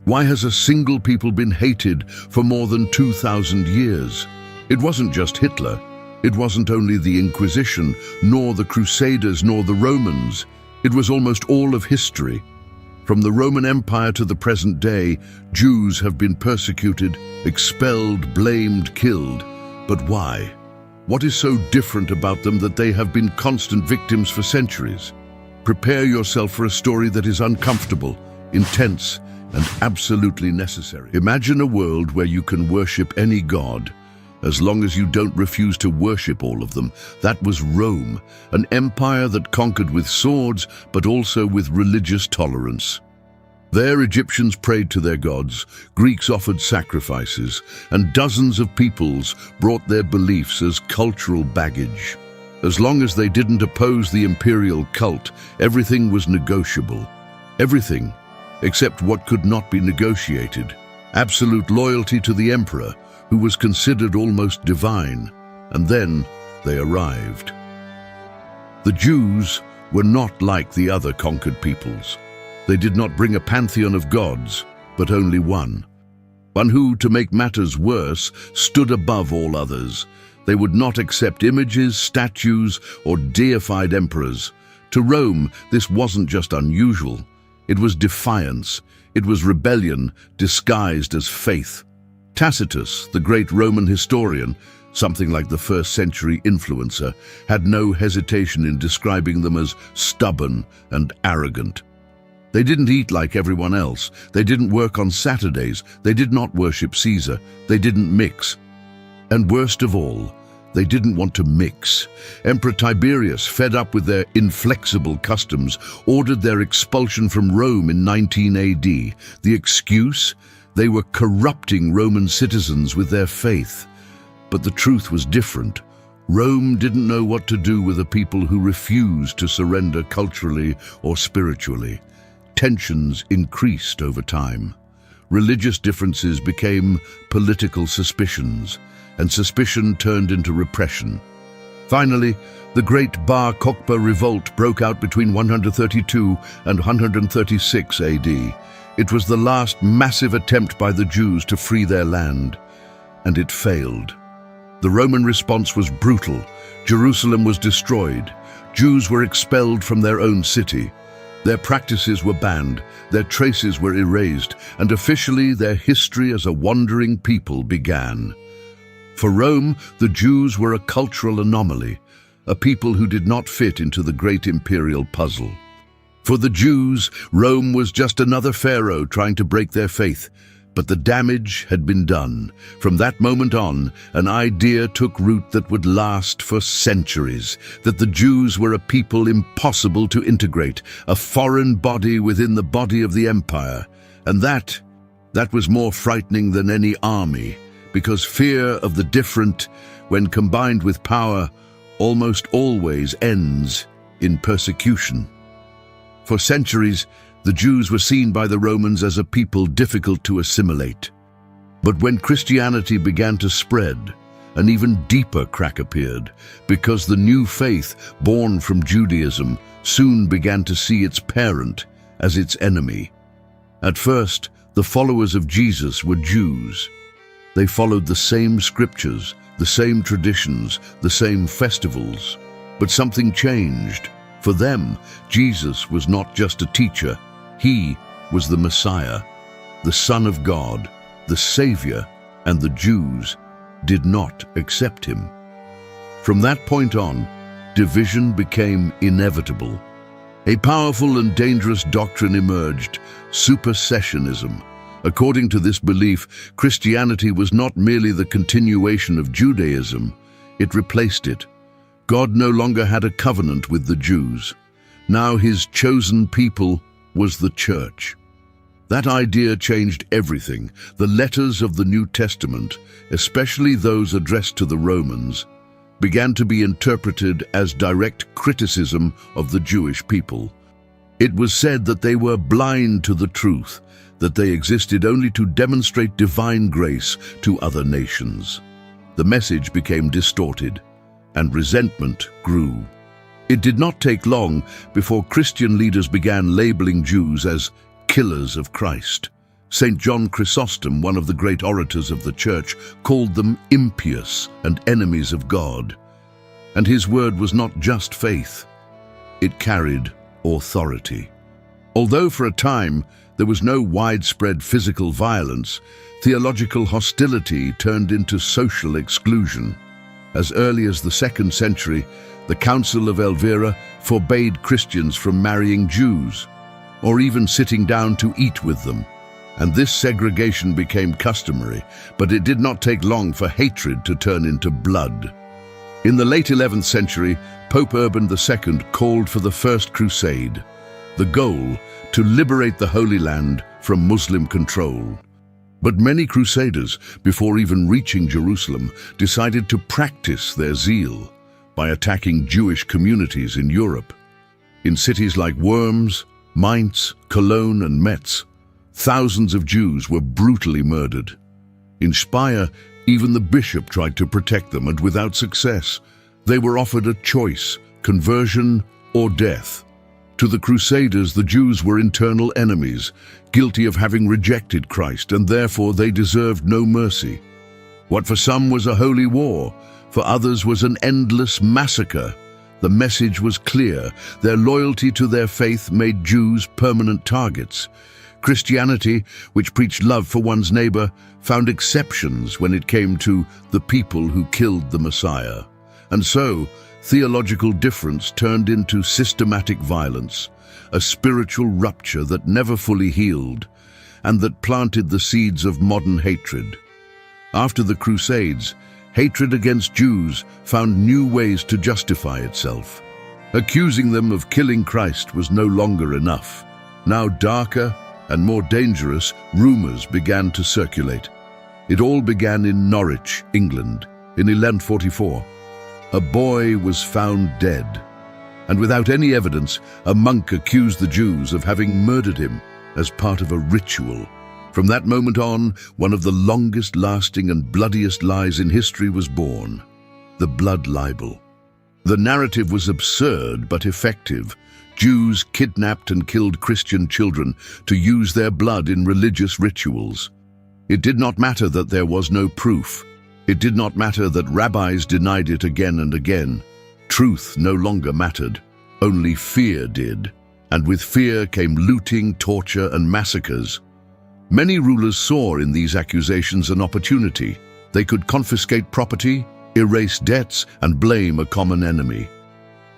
Why has a single people been hated for more than 2,000 years? It wasn't just Hitler. It wasn't only the Inquisition, nor the Crusaders, nor the Romans. It was almost all of history. From the Roman Empire to the present day, Jews have been persecuted, expelled, blamed, killed. But why? What is so different about them that they have been constant victims for centuries? Prepare yourself for a story that is uncomfortable, intense, and absolutely necessary. Imagine a world where you can worship any god, as long as you don't refuse to worship all of them. That was Rome, an empire that conquered with swords, but also with religious tolerance. There, Egyptians prayed to their gods, Greeks offered sacrifices, and dozens of peoples brought their beliefs as cultural baggage. As long as they didn't oppose the imperial cult, everything was negotiable. Everything, except what could not be negotiated. Absolute loyalty to the emperor, who was considered almost divine. And then they arrived. The Jews were not like the other conquered peoples. They did not bring a pantheon of gods, but only one. One who, to make matters worse, stood above all others. They would not accept images, statues, or deified emperors. To Rome, this wasn't just unusual. It was defiance. It was rebellion disguised as faith. Tacitus, the great Roman historian, something like the first-century influencer, had no hesitation in describing them as stubborn and arrogant. They didn't eat like everyone else. They didn't work on Saturdays. They did not worship Caesar. They didn't mix. And worst of all, they didn't want to mix. Emperor Tiberius, fed up with their inflexible customs, ordered their expulsion from Rome in 19 AD. The excuse? They were corrupting Roman citizens with their faith. But the truth was different. Rome didn't know what to do with a people who refused to surrender culturally or spiritually. Tensions increased over time. Religious differences became political suspicions, and suspicion turned into repression. Finally, the Great Bar Kokhba revolt broke out between 132 and 136 AD. It was the last massive attempt by the Jews to free their land, and it failed. The Roman response was brutal. Jerusalem was destroyed. Jews were expelled from their own city. Their practices were banned, their traces were erased, and officially their history as a wandering people began. For Rome, the Jews were a cultural anomaly, a people who did not fit into the great imperial puzzle. For the Jews, Rome was just another pharaoh trying to break their faith, but the damage had been done. From that moment on, an idea took root that would last for centuries, that the Jews were a people impossible to integrate, a foreign body within the body of the empire. And that was more frightening than any army, because fear of the different, when combined with power, almost always ends in persecution. For centuries, the Jews were seen by the Romans as a people difficult to assimilate. But when Christianity began to spread, an even deeper crack appeared, because the new faith, born from Judaism, soon began to see its parent as its enemy. At first, the followers of Jesus were Jews. They followed the same scriptures, the same traditions, the same festivals. But something changed. For them, Jesus was not just a teacher. He was the Messiah, the Son of God, the Savior, and the Jews did not accept him. From that point on, division became inevitable. A powerful and dangerous doctrine emerged, supersessionism. According to this belief, Christianity was not merely the continuation of Judaism, it replaced it. God no longer had a covenant with the Jews. Now his chosen people was the church. That idea changed everything. The letters of the New Testament, especially those addressed to the Romans, began to be interpreted as direct criticism of the Jewish people. It was said that they were blind to the truth, that they existed only to demonstrate divine grace to other nations. The message became distorted, and resentment grew. It did not take long before Christian leaders began labeling Jews as killers of Christ, St. John Chrysostom, one of the great orators of the Church, called them impious and enemies of God. And his word was not just faith, it carried authority. Although for a time there was no widespread physical violence, theological hostility turned into social exclusion. As early as the 2nd century, the Council of Elvira forbade Christians from marrying Jews, or even sitting down to eat with them. And this segregation became customary, but it did not take long for hatred to turn into blood. In the late 11th century, Pope Urban II called for the First Crusade, the goal to liberate the Holy Land from Muslim control. But many crusaders, before even reaching Jerusalem, decided to practice their zeal by attacking Jewish communities in Europe. In cities like Worms, Mainz, Cologne and Metz, thousands of Jews were brutally murdered. In Speyer, even the bishop tried to protect them, and without success. They were offered a choice: conversion or death. To the Crusaders, the Jews were internal enemies, guilty of having rejected Christ, and therefore they deserved no mercy. What for some was a holy war, for others was an endless massacre. The message was clear: their loyalty to their faith made Jews permanent targets. Christianity, which preached love for one's neighbor, found exceptions when it came to the people who killed the Messiah. And so, theological difference turned into systematic violence, a spiritual rupture that never fully healed, and that planted the seeds of modern hatred. After the Crusades, hatred against Jews found new ways to justify itself. Accusing them of killing Christ was no longer enough. Now darker and more dangerous rumors began to circulate. It all began in Norwich, England, in 1144. A boy was found dead, and without any evidence, a monk accused the Jews of having murdered him as part of a ritual. From that moment on, one of the longest-lasting and bloodiest lies in history was born: the blood libel. The narrative was absurd but effective. Jews kidnapped and killed Christian children to use their blood in religious rituals. It did not matter that there was no proof. It did not matter that rabbis denied it again and again. Truth no longer mattered. Only fear did. And with fear came looting, torture, and massacres. Many rulers saw in these accusations an opportunity. They could confiscate property, erase debts, and blame a common enemy.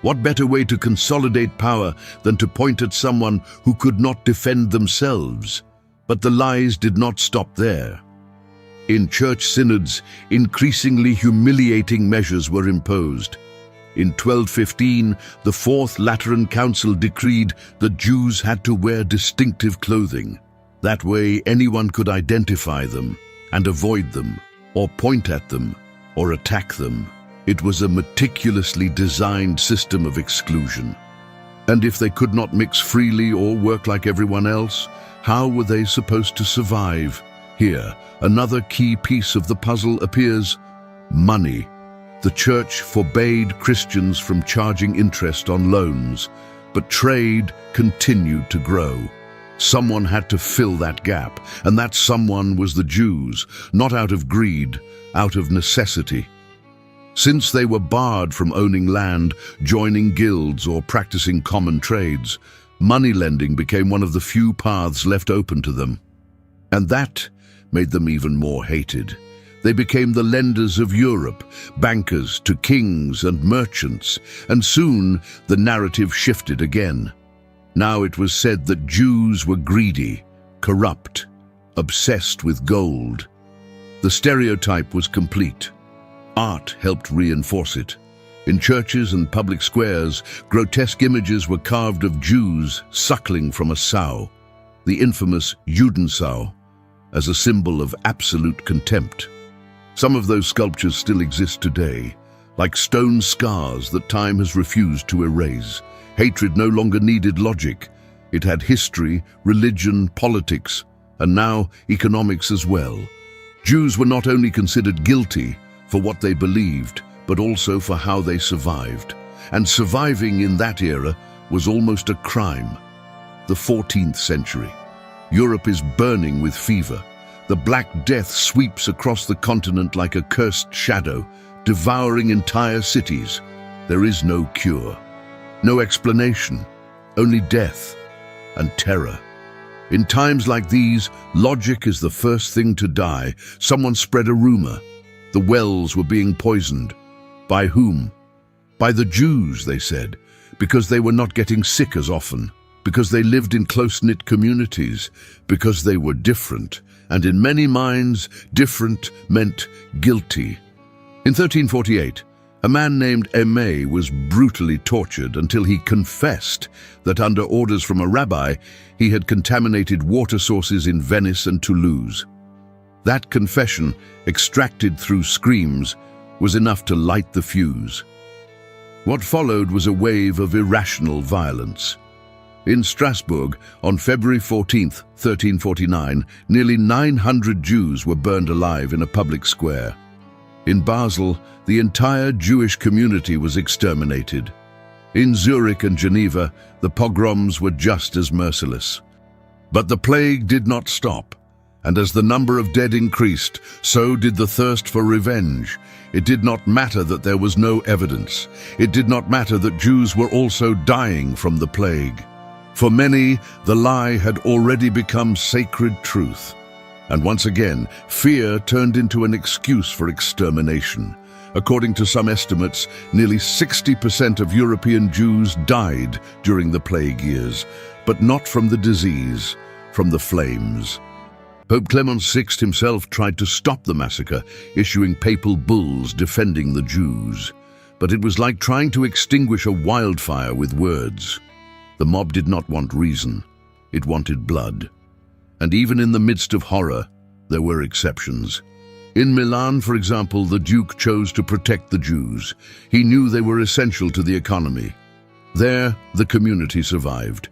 What better way to consolidate power than to point at someone who could not defend themselves? But the lies did not stop there. In church synods, increasingly humiliating measures were imposed. In 1215, the Fourth Lateran Council decreed that Jews had to wear distinctive clothing. That way anyone could identify them and avoid them, or point at them, or attack them. It was a meticulously designed system of exclusion. And if they could not mix freely or work like everyone else, how were they supposed to survive? Here, another key piece of the puzzle appears: money. The church forbade Christians from charging interest on loans, but trade continued to grow. Someone had to fill that gap, and that someone was the Jews, not out of greed, out of necessity. Since they were barred from owning land, joining guilds, or practicing common trades, money lending became one of the few paths left open to them. And that made them even more hated. They became the lenders of Europe, bankers to kings and merchants, and soon the narrative shifted again. Now it was said that Jews were greedy, corrupt, obsessed with gold. The stereotype was complete. Art helped reinforce it. In churches and public squares, grotesque images were carved of Jews suckling from a sow, the infamous Judensau, as a symbol of absolute contempt. Some of those sculptures still exist today, like stone scars that time has refused to erase. Hatred no longer needed logic. It had history, religion, politics, and now economics as well. Jews were not only considered guilty for what they believed, but also for how they survived. And surviving in that era was almost a crime. The 14th century. Europe is burning with fever. The Black Death sweeps across the continent like a cursed shadow, devouring entire cities. There is no cure, no explanation, only death and terror. In times like these, logic is the first thing to die. Someone spread a rumor. The wells were being poisoned. By whom? By the Jews, they said, because they were not getting sick as often, because they lived in close-knit communities, because they were different, and in many minds, different meant guilty. In 1348, a man named Aimé was brutally tortured until he confessed that under orders from a rabbi, he had contaminated water sources in Venice and Toulouse. That confession, extracted through screams, was enough to light the fuse. What followed was a wave of irrational violence. In Strasbourg, on February 14, 1349, nearly 900 Jews were burned alive in a public square. In Basel, the entire Jewish community was exterminated. In Zurich and Geneva, the pogroms were just as merciless. But the plague did not stop, and as the number of dead increased, so did the thirst for revenge. It did not matter that there was no evidence. It did not matter that Jews were also dying from the plague. For many, the lie had already become sacred truth. And once again, fear turned into an excuse for extermination. According to some estimates, nearly 60% of European Jews died during the plague years, but not from the disease, from the flames. Pope Clement VI himself tried to stop the massacre, issuing papal bulls defending the Jews. But it was like trying to extinguish a wildfire with words. The mob did not want reason. It wanted blood. And even in the midst of horror, there were exceptions. In Milan, for example, the Duke chose to protect the Jews. He knew they were essential to the economy. There, the community survived.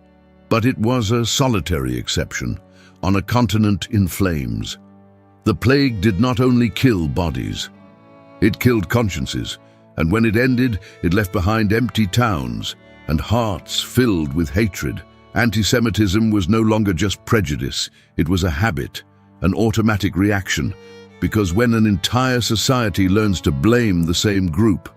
But it was a solitary exception, on a continent in flames. The plague did not only kill bodies. It killed consciences, and when it ended, it left behind empty towns and hearts filled with hatred. Anti-Semitism was no longer just prejudice, it was a habit, an automatic reaction, because when an entire society learns to blame the same group,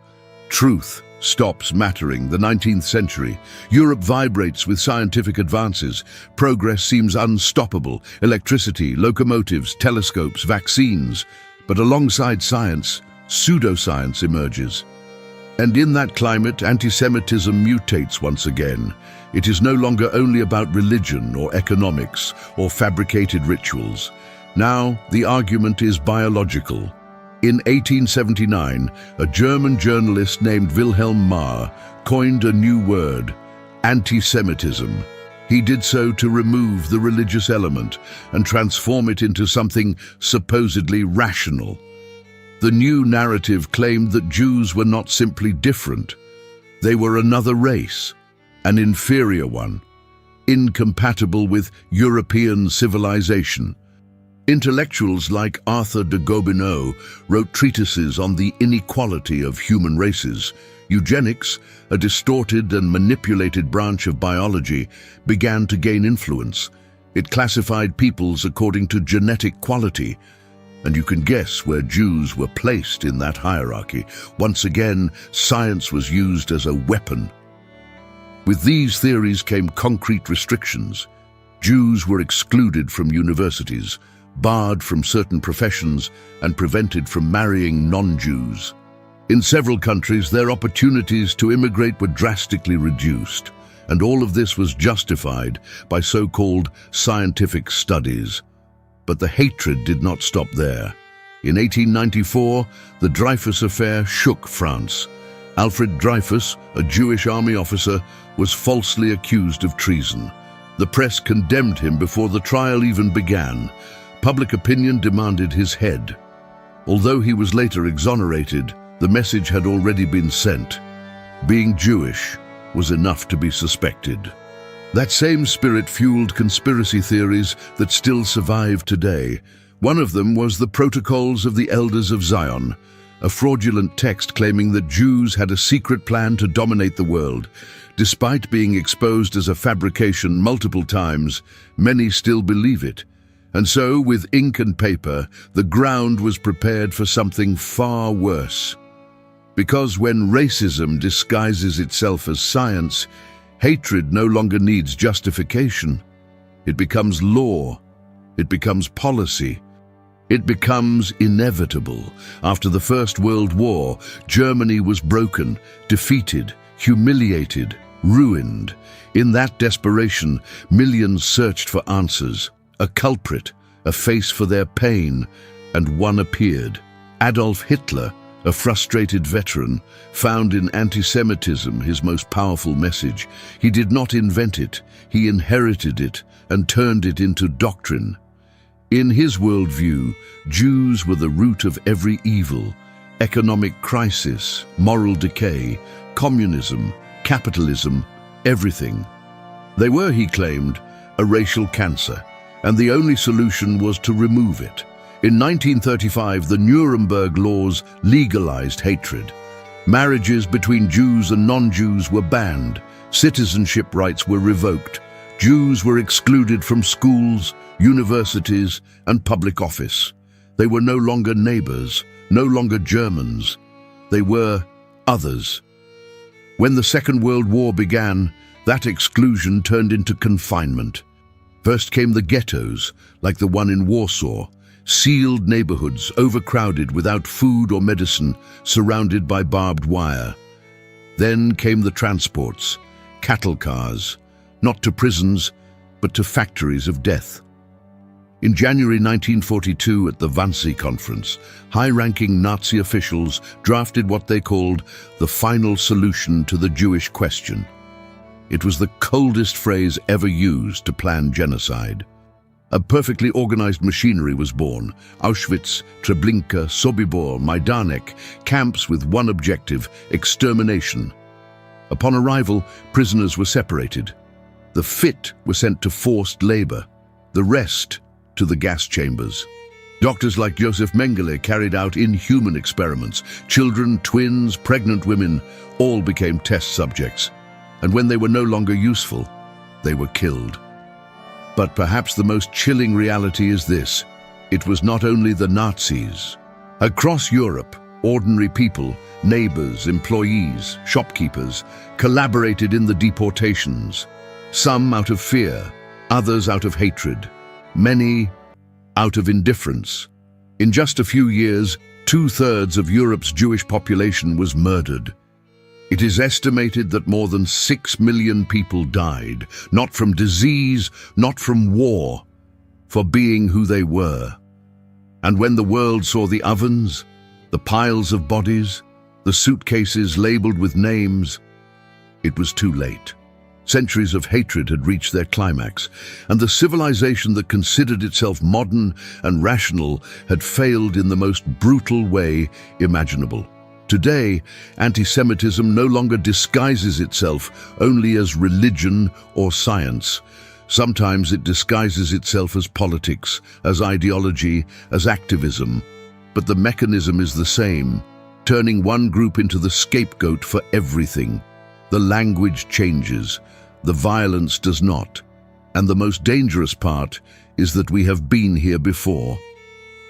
truth stops mattering. The 19th century, Europe vibrates with scientific advances. Progress seems unstoppable. Electricity, locomotives, telescopes, vaccines. But alongside science, pseudoscience emerges. And in that climate, anti-Semitism mutates once again. It is no longer only about religion or economics or fabricated rituals. Now, the argument is biological. In 1879, a German journalist named Wilhelm Marr coined a new word, anti-Semitism. He did so to remove the religious element and transform it into something supposedly rational. The new narrative claimed that Jews were not simply different. They were another race, an inferior one, incompatible with European civilization. Intellectuals like Arthur de Gobineau wrote treatises on the inequality of human races. Eugenics, a distorted and manipulated branch of biology, began to gain influence. It classified peoples according to genetic quality, and you can guess where Jews were placed in that hierarchy. Once again, science was used as a weapon. With these theories came concrete restrictions. Jews were excluded from universities, barred from certain professions, and prevented from marrying non-Jews. In several countries, their opportunities to immigrate were drastically reduced, and all of this was justified by so-called scientific studies. But the hatred did not stop there. In 1894, the Dreyfus affair shook France. Alfred Dreyfus, a Jewish army officer, was falsely accused of treason. The press condemned him before the trial even began. Public opinion demanded his head. Although he was later exonerated, the message had already been sent. Being Jewish was enough to be suspected. That same spirit fueled conspiracy theories that still survive today. One of them was the Protocols of the Elders of Zion. a fraudulent text claiming that Jews had a secret plan to dominate the world. Despite being exposed as a fabrication multiple times, many still believe it. And so, with ink and paper, the ground was prepared for something far worse. Because when racism disguises itself as science, hatred no longer needs justification. It becomes law. It becomes policy. It becomes inevitable. After the First World War, Germany was broken, defeated, humiliated, ruined. In that desperation, millions searched for answers, a culprit, a face for their pain, and one appeared. Adolf Hitler, a frustrated veteran, found in anti-Semitism his most powerful message. He did not invent it, he inherited it and turned it into doctrine. In his worldview, Jews were the root of every evil: economic crisis, moral decay, communism, capitalism, everything. They were, he claimed, a racial cancer, and the only solution was to remove it. In 1935, the Nuremberg laws legalized hatred. Marriages between Jews and non-Jews were banned. Citizenship rights were revoked. Jews were excluded from schools, universities, and public office. They were no longer neighbors, no longer Germans. They were others. When the Second World War began, that exclusion turned into confinement. First came the ghettos, like the one in Warsaw, sealed neighborhoods, overcrowded, without food or medicine, surrounded by barbed wire. Then came the transports, cattle cars, not to prisons, but to factories of death. In January 1942, at the Wannsee Conference, high-ranking Nazi officials drafted what they called the final solution to the Jewish question. It was the coldest phrase ever used to plan genocide. A perfectly organized machinery was born: Auschwitz, Treblinka, Sobibor, Majdanek, camps with one objective: extermination. Upon arrival, prisoners were separated. The fit were sent to forced labor, the rest to the gas chambers. Doctors like Joseph Mengele carried out inhuman experiments. Children, twins, pregnant women, all became test subjects. And when they were no longer useful, they were killed. But perhaps the most chilling reality is this: it was not only the Nazis. Across Europe, ordinary people, neighbors, employees, shopkeepers, collaborated in the deportations. Some out of fear, others out of hatred, many out of indifference. In just a few years, 2/3 of Europe's Jewish population was murdered. It is estimated that more than 6 million people died, not from disease, not from war, for being who they were. And when the world saw the ovens, the piles of bodies, the suitcases labeled with names, it was too late. Centuries of hatred had reached their climax, and the civilization that considered itself modern and rational had failed in the most brutal way imaginable. Today, anti-Semitism no longer disguises itself only as religion or science. Sometimes it disguises itself as politics, as ideology, as activism. But the mechanism is the same, turning one group into the scapegoat for everything. The language changes, the violence does not. And the most dangerous part is that we have been here before.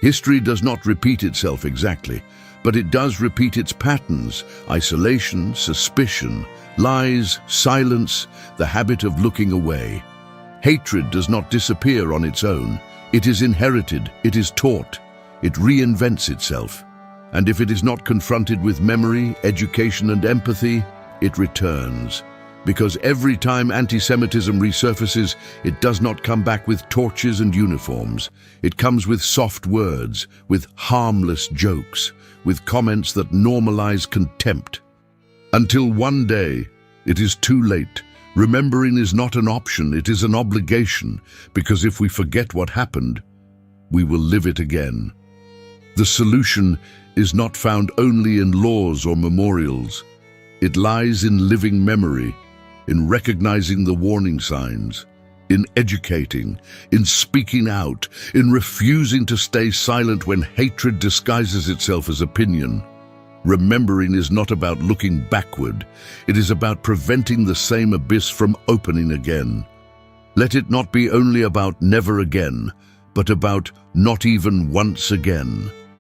History does not repeat itself exactly, but it does repeat its patterns: isolation, suspicion, lies, silence, the habit of looking away. Hatred does not disappear on its own. It is inherited, it is taught, it reinvents itself. And if it is not confronted with memory, education, and empathy, it returns. Because every time anti-Semitism resurfaces, it does not come back with torches and uniforms. It comes with soft words, with harmless jokes, with comments that normalize contempt. Until one day, it is too late. Remembering is not an option, it is an obligation, because if we forget what happened, we will live it again. The solution is not found only in laws or memorials. It lies in living memory, in recognizing the warning signs, in educating, in speaking out, in refusing to stay silent when hatred disguises itself as opinion. Remembering is not about looking backward. It is about preventing the same abyss from opening again. Let it not be only about never again, but about not even once again.